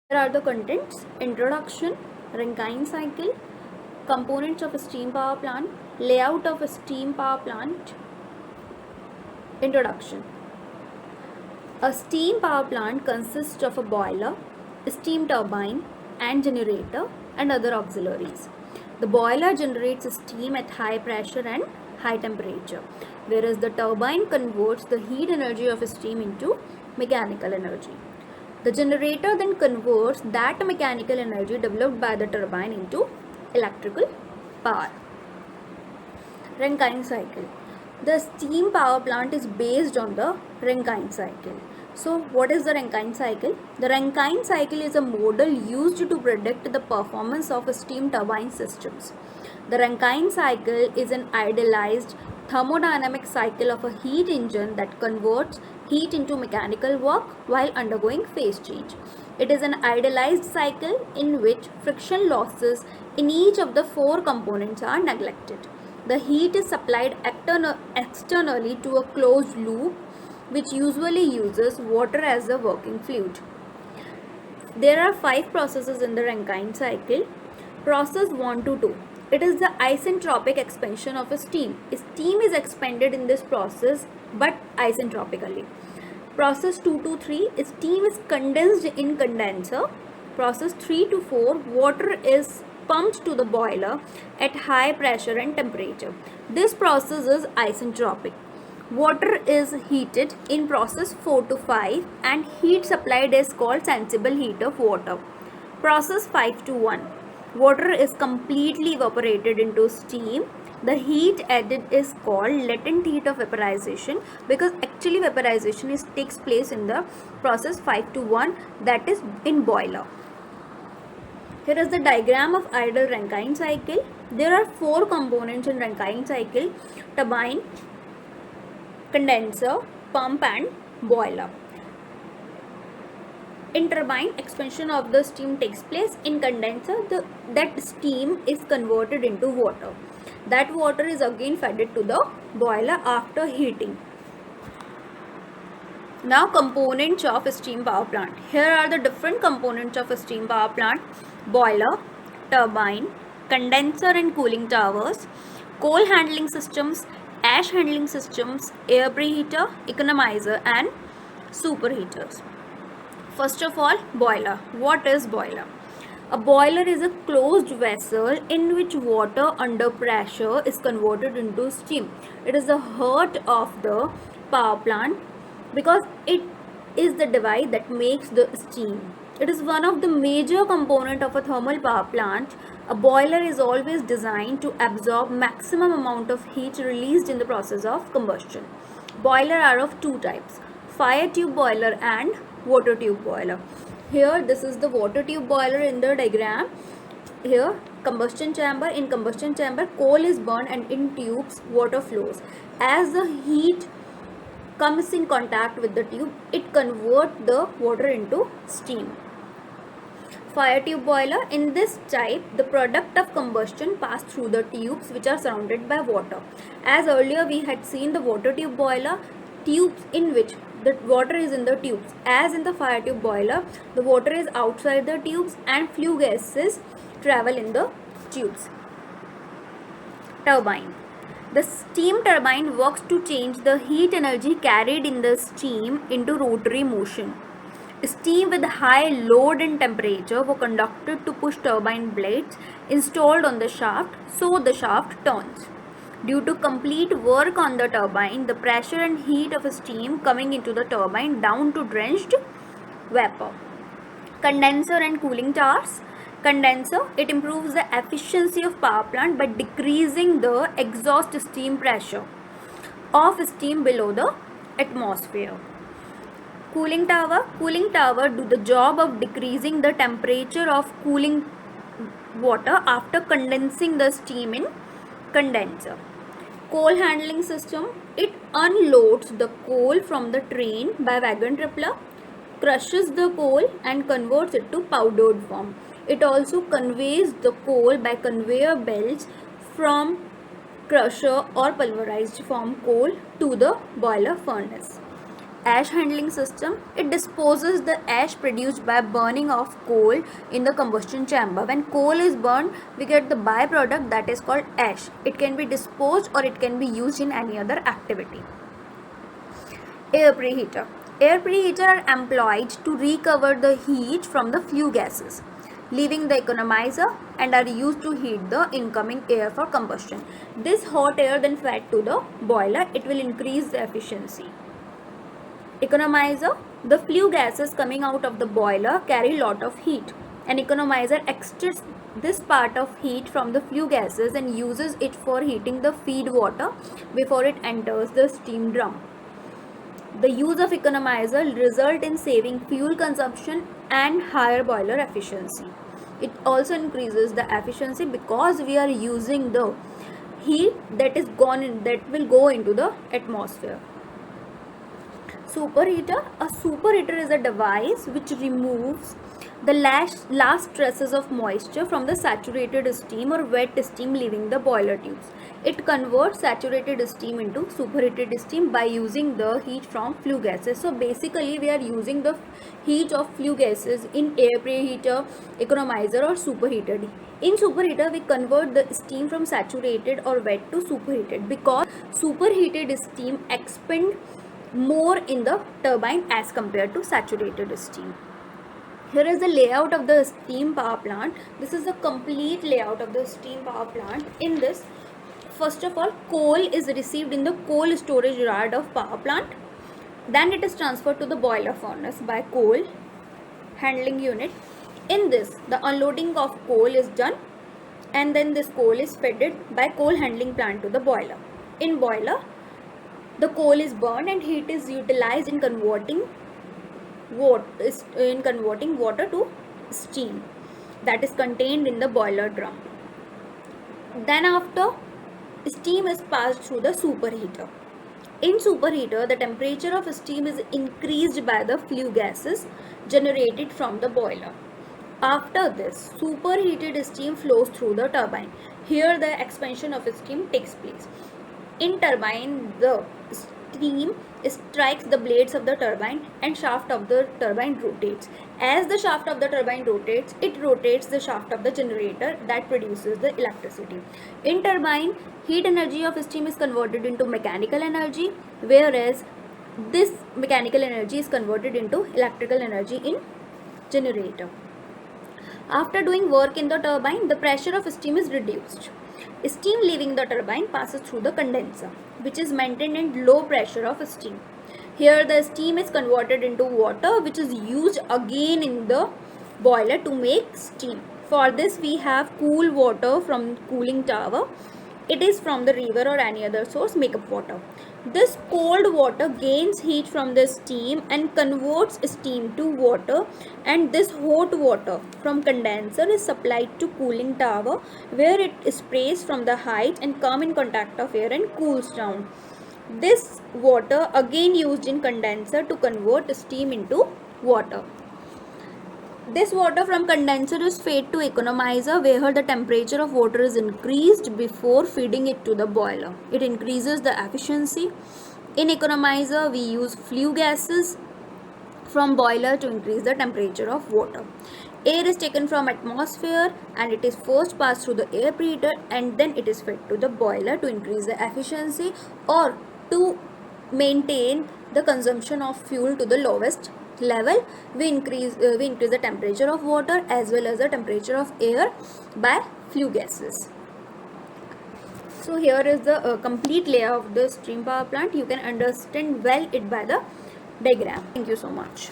Here are the contents: introduction, Rankine cycle, components of a steam power plant, layout of a steam power plant. Introduction. A steam power plant consists of a boiler, a steam turbine, and generator and other auxiliaries. The boiler generates steam at high pressure and high temperature, whereas the turbine converts the heat energy of steam into mechanical energy. The generator then converts that mechanical energy developed by the turbine into electrical power. Rankine cycle. The steam power plant is based on the Rankine cycle. So, what is the Rankine cycle? The Rankine cycle is a model used to predict the performance of steam turbine systems. The Rankine cycle is an idealized thermodynamic cycle of a heat engine that converts heat into mechanical work while undergoing phase change. It is an idealized cycle in which friction losses in each of the four components are neglected. The heat is supplied externally to a closed loop which usually uses water as a working fluid. There are 5 processes in the Rankine cycle. Process 1 to 2. It is the isentropic expansion of a steam. Steam is expanded in this process but isentropically. Process 2 to 3, steam is condensed in condenser. Process 3 to 4, water is pumped to the boiler at high pressure and temperature. This process is isentropic. Water is heated in process 4 to 5 and heat supplied is called sensible heat of water. Process 5 to 1. Water is completely evaporated into steam. The heat added is called latent heat of vaporization because actually vaporization takes place in the process 5 to 1, that is in boiler. Here is the diagram of ideal Rankine cycle. There are 4 components in Rankine cycle: turbine, condenser, pump and boiler. In turbine, expansion of the steam takes place. In condenser, that steam is converted into water. That water is again fed to the boiler after heating. Now, components of a steam power plant. Here are the different components of a steam power plant: boiler, turbine, condenser and cooling towers, coal handling systems, ash handling systems, air preheater, economizer and superheaters. First of all, boiler. What is boiler? A boiler is a closed vessel in which water under pressure is converted into steam. It is the heart of the power plant because it is the device that makes the steam. It is one of the major components of a thermal power plant. A boiler is always designed to absorb maximum amount of heat released in the process of combustion. Boiler are of 2 types: fire tube boiler and water tube boiler. Here this is the water tube boiler in the diagram. Here combustion chamber. In combustion chamber, coal is burned and in tubes water flows. As the heat comes in contact with the tube, it converts the water into steam. Fire tube boiler. In this type, the product of combustion pass through the tubes which are surrounded by water. As earlier we had seen the water tube boiler, tubes in which the water is in the tubes. As in the fire tube boiler, the water is outside the tubes and flue gases travel in the tubes. Turbine. The steam turbine works to change the heat energy carried in the steam into rotary motion. Steam with high load and temperature were conducted to push turbine blades installed on the shaft, so the shaft turns. Due to complete work on the turbine, the pressure and heat of steam coming into the turbine down to drenched vapor. Condenser and cooling towers. Condenser, it improves the efficiency of power plant by decreasing the exhaust steam pressure of steam below the atmosphere. Cooling tower. Cooling tower do the job of decreasing the temperature of cooling water after condensing the steam in condenser. Coal handling system, it unloads the coal from the train by wagon tripler, crushes the coal and converts it to powdered form. It also conveys the coal by conveyor belts from crusher or pulverized form coal to the boiler furnace. ash handling system. It disposes the ash produced by burning of coal in the combustion chamber. When coal is burned, we get the byproduct that is called ash. It can be disposed or it can be used in any other activity. Air preheater. Air preheater are employed to recover the heat from the flue gases, leaving the economizer, and are used to heat the incoming air for combustion. This hot air then fed to the boiler. It will increase the efficiency. Economizer. The flue gases coming out of the boiler carry lot of heat. An economizer extracts this part of heat from the flue gases and uses it for heating the feed water before it enters the steam drum. The use of economizer result in saving fuel consumption and higher boiler efficiency. It also increases the efficiency because we are using the heat that will go into the atmosphere. Superheater. A superheater is a device which removes the last traces of moisture from the saturated steam or wet steam leaving the boiler tubes. It converts saturated steam into superheated steam by using the heat from flue gases. So basically we are using the heat of flue gases in air preheater, economizer or superheater. In superheater we convert the steam from saturated or wet to superheated because superheated steam expend more in the turbine as compared to saturated steam. Here is the layout of the steam power plant. This is the complete layout of the steam power plant. In this, first of all, coal is received in the coal storage yard of power plant. Then it is transferred to the boiler furnace by coal handling unit. In this, the unloading of coal is done and then this coal is fed by coal handling plant to the boiler. In boiler, the coal is burned and heat is utilized in converting water to steam that is contained in the boiler drum. Then after, steam is passed through the superheater. In superheater, the temperature of steam is increased by the flue gases generated from the boiler. After this, superheated steam flows through the turbine. Here the expansion of steam takes place. In turbine, the steam strikes the blades of the turbine and shaft of the turbine rotates. As the shaft of the turbine rotates, it rotates the shaft of the generator that produces the electricity. In turbine, heat energy of steam is converted into mechanical energy, whereas this mechanical energy is converted into electrical energy in generator. After doing work in the turbine, the pressure of steam is reduced. Steam leaving the turbine passes through the condenser, which is maintained at low pressure of steam. Here the steam is converted into water, which is used again in the boiler to make steam. For this we have cool water from cooling tower. It is from the river or any other source, make up water. This cold water gains heat from the steam and converts steam to water, and this hot water from condenser is supplied to cooling tower where it sprays from the height and come in contact of air and cools down. This water again used in condenser to convert steam into water. This water from condenser is fed to economizer where the temperature of water is increased before feeding it to the boiler. It increases the efficiency. In economizer, we use flue gases from boiler to increase the temperature of water. Air is taken from atmosphere and it is first passed through the air preheater and then it is fed to the boiler to increase the efficiency or to maintain the consumption of fuel to the lowest level. We increase the temperature of water as well as the temperature of air by flue gases. So here is the complete layout of the steam power plant. You can understand well it by the diagram. Thank you so much.